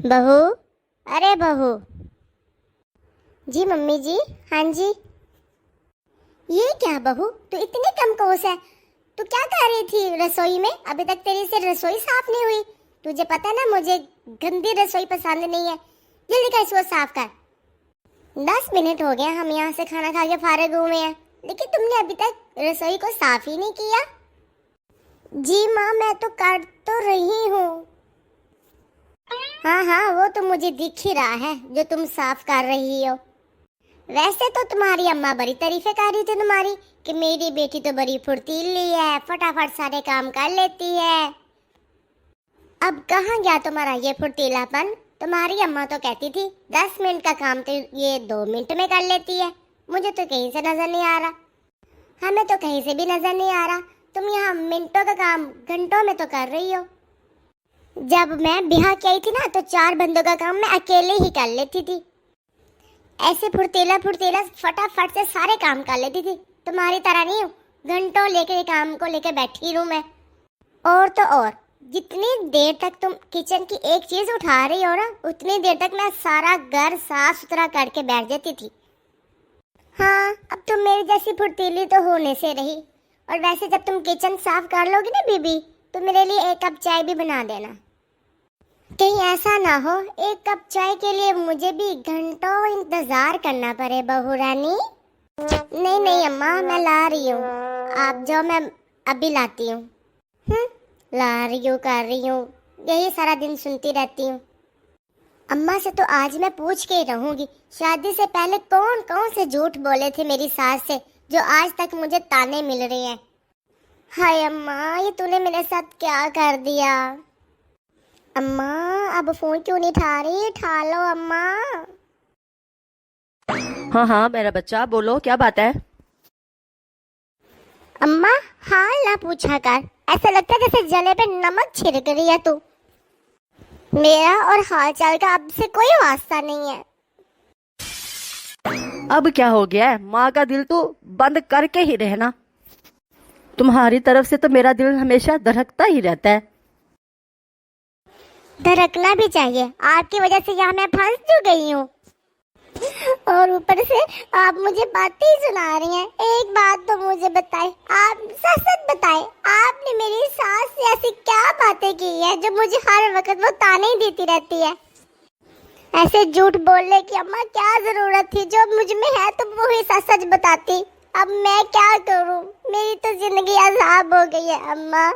बहू, अरे बहू। जी मम्मी जी। हाँ जी। ये क्या बहू, तू इतनी कम कोस है। तू क्या कर रही थी रसोई में? अभी तक तेरी से रसोई साफ नहीं हुई। तुझे पता है ना मुझे गंदी रसोई पसंद नहीं है। जल्दी कर इसको साफ कर। 10 मिनट हो गए हम यहाँ से खाना खा के फारिग हुए हैं, लेकिन तुमने अभी तक रसोई को साफ ही नहीं किया। जी माँ, मैं तो कर तो रही हूँ। हाँ हाँ, वो तो मुझे दिख ही रहा है जो तुम साफ कर रही हो। वैसे तो तुम्हारी अम्मा बड़ी तारीफें कर रही थी तुम्हारी कि मेरी बेटी तो बड़ी फुर्तीली है, फटाफट सारे काम कर लेती है। अब कहाँ गया तुम्हारा ये फुर्तीलापन? तुम्हारी अम्मा तो कहती थी 10 मिनट का काम तो ये 2 मिनट में कर लेती है। मुझे तो कहीं से नजर नहीं आ रहा। हमें तो कहीं से भी नजर नहीं आ रहा। तुम यहाँ मिनटों का काम घंटों में तो कर रही हो। जब मैं बिहार की आई थी ना, तो 4 बंदों का काम मैं अकेले ही कर लेती थी। ऐसे फुर्तीला फुर्तीला फटाफट से सारे काम कर लेती थी। तुम्हारी तरह नहीं हूँ, घंटों लेके काम को लेके बैठी रहूं मैं। और तो और, जितनी देर तक तुम किचन की एक चीज उठा रही हो ना, उतनी देर तक मैं सारा घर साफ सुथरा करके बैठ जाती थी। हाँ, अब तुम मेरी जैसी फुर्तीली तो होने से रही। और वैसे जब तुम किचन साफ कर लोगी ना बीबी, तो मेरे लिए 1 कप चाय भी बना देना। कहीं ऐसा ना हो 1 कप चाय के लिए मुझे भी घंटों इंतजार करना पड़े बहू रानी। नहीं नहीं अम्मा, मैं ला रही हूँ। आप जाओ, मैं अभी लाती हूँ। ला रही हूँ, कर रही हूँ, यही सारा दिन सुनती रहती हूँ। अम्मा से तो आज मैं पूछ के ही रहूंगी, शादी से पहले कौन कौन से झूठ बोले थे मेरी सास से, जो आज तक मुझे ताने मिल रहे हैं। हाय अम्मा, ये तूने मेरे साथ क्या कर दिया? अम्मा, अब फोन क्यों नहीं उठा रही? उठा लो अम्मा। हाँ हाँ मेरा बच्चा, बोलो क्या बात है। अम्मा, हाल ना पूछा कर। ऐसा लगता है जैसे जले पे नमक छिड़क रही है तू। मेरा और हाल चाल का अब से कोई वास्ता नहीं है। अब क्या हो गया है? माँ का दिल तो बंद करके ही रहना। तुम्हारी तरफ से तो मेरा दिल हमेशा धड़कता ही रहता है। धड़कना भी चाहिए। आपकी वजह से यहाँ मैं फंस जो गई हूँ, और ऊपर से आप मुझे बातें ही सुना रही हैं। एक बात तो मुझे बताए, आप सच सच बताए, आपने मेरी सास से ऐसी क्या बातें की है जो मुझे हर वक्त वो ताने ही देती रहती है? ऐसे झूठ बोलने की अम्मा क्या जरूरत थी? जो मुझ में है तो वो ही सच सच बताती। अब मैं क्या करूं? मेरी तो जिंदगी अजाब हो गई है अम्मा।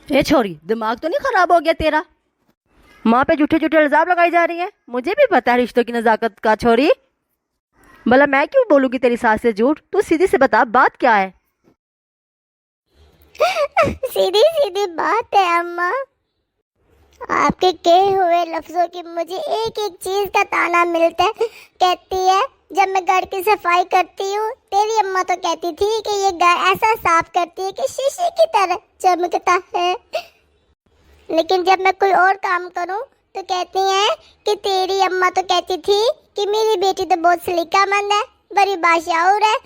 ए छोरी, दिमाग तो नहीं खराब हो गया तेरा? माँ पे झूठे झूठे इल्जाम लगाई जा रही है। मुझे भी पता है रिश्तों की नजाकत का छोरी। भला मैं क्यों बोलूंगी तेरी सास से झूठ? तू सीधी से बता, बात क्या है? सीधी सीधी बात है अम्मा। आपके कहे हुए लफ्जों की मुझे एक एक चीज का ताना मिलता है। कहती है जब मैं घर की सफाई करती हूँ, तेरी अम्मा तो कहती थी कि ये घर ऐसा साफ करती है कि शीशे की तरह चमकता है। लेकिन जब मैं कोई और काम करूँ तो कहती हैं कि तेरी अम्मा तो कहती थी कि मेरी बेटी तो बहुत सलीकामंद है, बड़ी बाशाऊर है।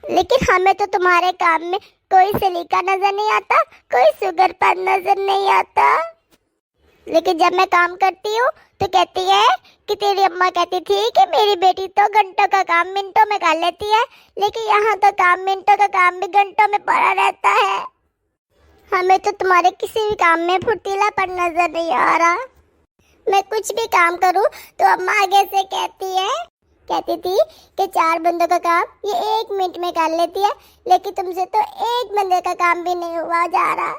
लेकिन हमें तो तुम्हारे काम में कोई सलीका नजर नहीं आता, कोई सुगरपन नजर नहीं आता। लेकिन जब मैं काम करती हूँ तो कहती है कि तेरी अम्मा कहती थी कि मेरी बेटी तो घंटों का काम मिनटों में कर लेती है, लेकिन यहाँ तो काम मिनटों का काम भी घंटों में पड़ा रहता है। हमें तो तुम्हारे किसी भी काम में फुर्तीलापन नजर नहीं आ रहा। मैं कुछ भी काम करूँ तो अम्मा आगे से कहती थी कि 4 बंदों का काम ये 1 मिनट में कर लेती है, लेकिन तुमसे तो 1 बंदे का काम भी नहीं हुआ जा रहा।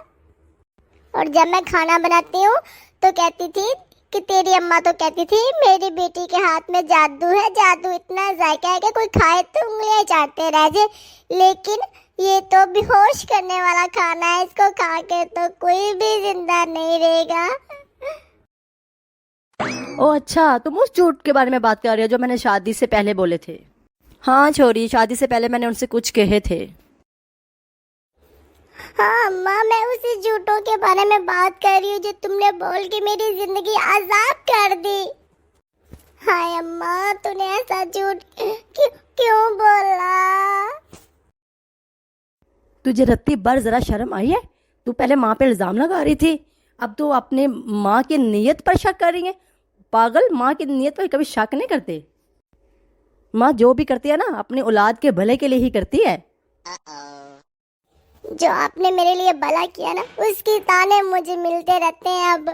और जब मैं खाना बनाती हूँ तो कहती थी कि तेरी अम्मा तो कहती थी मेरी बेटी के हाथ में जादू है, जादू इतना जायका है कि कोई खाए तो उंगलियां चाटते रह जाए। लेकिन ये तो बेहोश करने वाला खाना है, इसको खा के तो कोई भी जिंदा नहीं रहेगा। ओ अच्छा, तुम उस झूठ के बारे में बात कर रही हो जो मैंने शादी से पहले बोले थे। हाँ छोरी, शादी से पहले मैंने उनसे कुछ कहे थे। हाँ अम्मा, मैं उसी झूठों के बारे में बात कर रही हूँ जो तुमने बोल के मेरी जिंदगी आजाद कर दी। हाय अम्मा, तूने ऐसा झूठ क्यों बोला? तुझे रत्ती भर जरा शर्म आई है? तू पहले माँ पे इल्जाम लगा रही थी اب تو اپنے ماں کی نیت پر شک کر رہی ہیں. پاگل, ماں کی نیت پر کبھی شک نہیں کرتے. ماں جو بھی کرتی ہے نا اپنی اولاد کے بھلے کے لیے ہی کرتی ہے. جو آپ نے میرے لیے بھلا کیا نا اس کی تانے مجھے ملتے رہتے ہیں. اب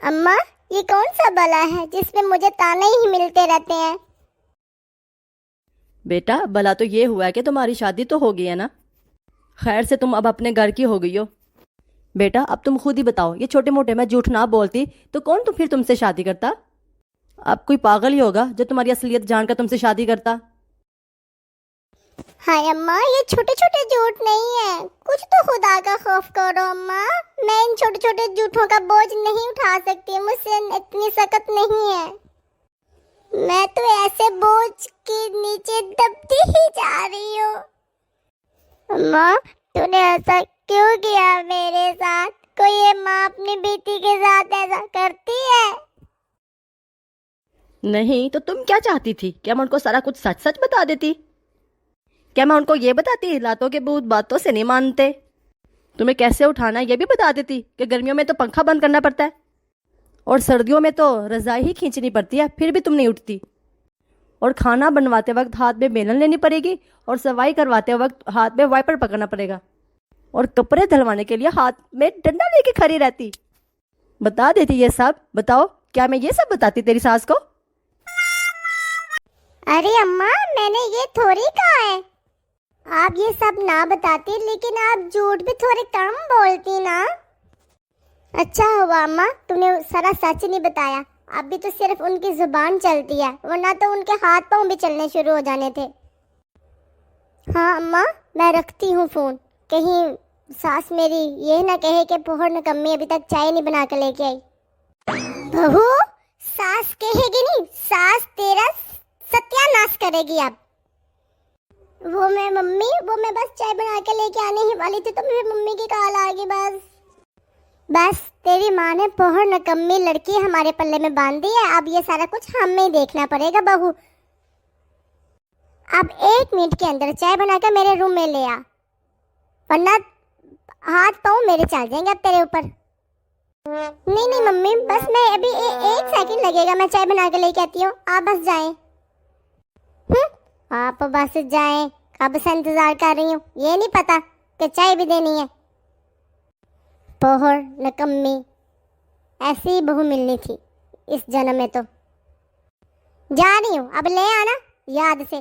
اماں یہ کون سا بھلا ہے جس میں مجھے تانے ہی ملتے رہتے ہیں؟ بیٹا بھلا تو یہ ہوا ہے کہ تمہاری شادی تو ہو گئی ہے نا. خیر سے تم اب اپنے گھر کی ہو گئی ہو. بیٹا اب تم خود ہی بتاؤ, یہ چھوٹے موٹے میں جھوٹ نہ بولتی تو کون تو پھر تم سے شادی کرتا؟ اب کوئی پاگل ہی ہوگا جو تمہاری اصلیت جان کر تم سے شادی کرتا. ہائے اماں یہ چھوٹے چھوٹے جھوٹ نہیں ہیں, کچھ تو خدا کا خوف کرو اماں. میں ان چھوٹے چھوٹے جھوٹوں کا بوجھ نہیں اٹھا سکتی, مجھ سے اتنی سخت نہیں ہے. میں تو ایسے بوجھ کے نیچے دبتی ہی جا رہی ہوں. اماں تو نے ایسا کیوں کیا میرے ساتھ؟ کوئی ماں اپنی بیٹی کے ساتھ ایسا کرتی ہے؟ نہیں تو تم کیا چاہتی تھی؟ کیا میں ان کو سارا کچھ سچ سچ بتا دیتی؟ کیا میں ان کو یہ بتاتی لاتوں کے بھوت باتوں سے نہیں مانتے؟ تمہیں کیسے اٹھانا ہے یہ بھی بتا دیتی کہ گرمیوں میں تو پنکھا بند کرنا پڑتا ہے اور سردیوں میں تو رضائی ہی کھینچنی پڑتی ہے, پھر بھی تم نہیں اٹھتی. اور کھانا بنواتے وقت ہاتھ میں بیلن لینی پڑے گی اور صفائی کرواتے وقت ہاتھ میں وائپر پکڑنا پڑے گا اور کپڑے دھلوانے کے لیے ہاتھ میں ڈنڈا لے کے کھڑی رہتی. بتا دیتی یہ سب. بتاؤ کیا میں یہ سب بتاتی تیری ساس کو؟ ارے اماں میں نے یہ تھوڑی کہا ہے. آپ یہ سب نہ بتاتی لیکن آپ جھوٹ بھی تھوڑے کم بولتی نا. اچھا ہوا اماں تم نے سارا سچ نہیں بتایا, اب بھی تو صرف ان کی زبان چلتی ہے ورنہ تو ان کے ہاتھ پاؤں بھی چلنے شروع ہو جانے تھے. ہاں اماں میں رکھتی ہوں فون, کہیں ساس میری یہ نہ کہے کہ بہت نکمی ابھی تک چائے نہیں بنا کے لے کے آئی. بہو ساس کہے گی نہیں, ساس تیرا ستیہ ناش کرے گی. اب وہ میں بس چائے بنا کے لے کے آنے ہی والی تھی تو میری ممی کی کال آ گئی. بس تیری ماں نے بہت نکمی لڑکی ہمارے پلے میں باندھ دی ہے. اب یہ سارا کچھ ہمیں ہی دیکھنا پڑے گا. بہو اب 1 منٹ کے اندر چائے بنا کر میرے روم میں لے آ, ورنہ ہاتھ پاؤں میرے چل جائیں گے اب تیرے اوپر. نہیں ممی بس میں ابھی 1 سیکنڈ لگے گا, میں چائے بنا کے لے کے آتی ہوں, آپ بس جائیں. آپ بس جائیں, اب سے انتظار کر رہی ہوں, یہ نہیں پتا کہ چائے بھی دینی ہے. بہت نکمی, ایسی ہی بہو ملنی تھی اس جنم میں. تو جا رہی ہوں, اب لے آنا یاد سے.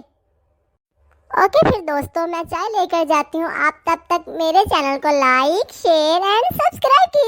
اوکے پھر دوستوں میں چائے لے کر جاتی ہوں. آپ تب تک میرے چینل کو لائک شیئر اینڈ سبسکرائب کیجیے.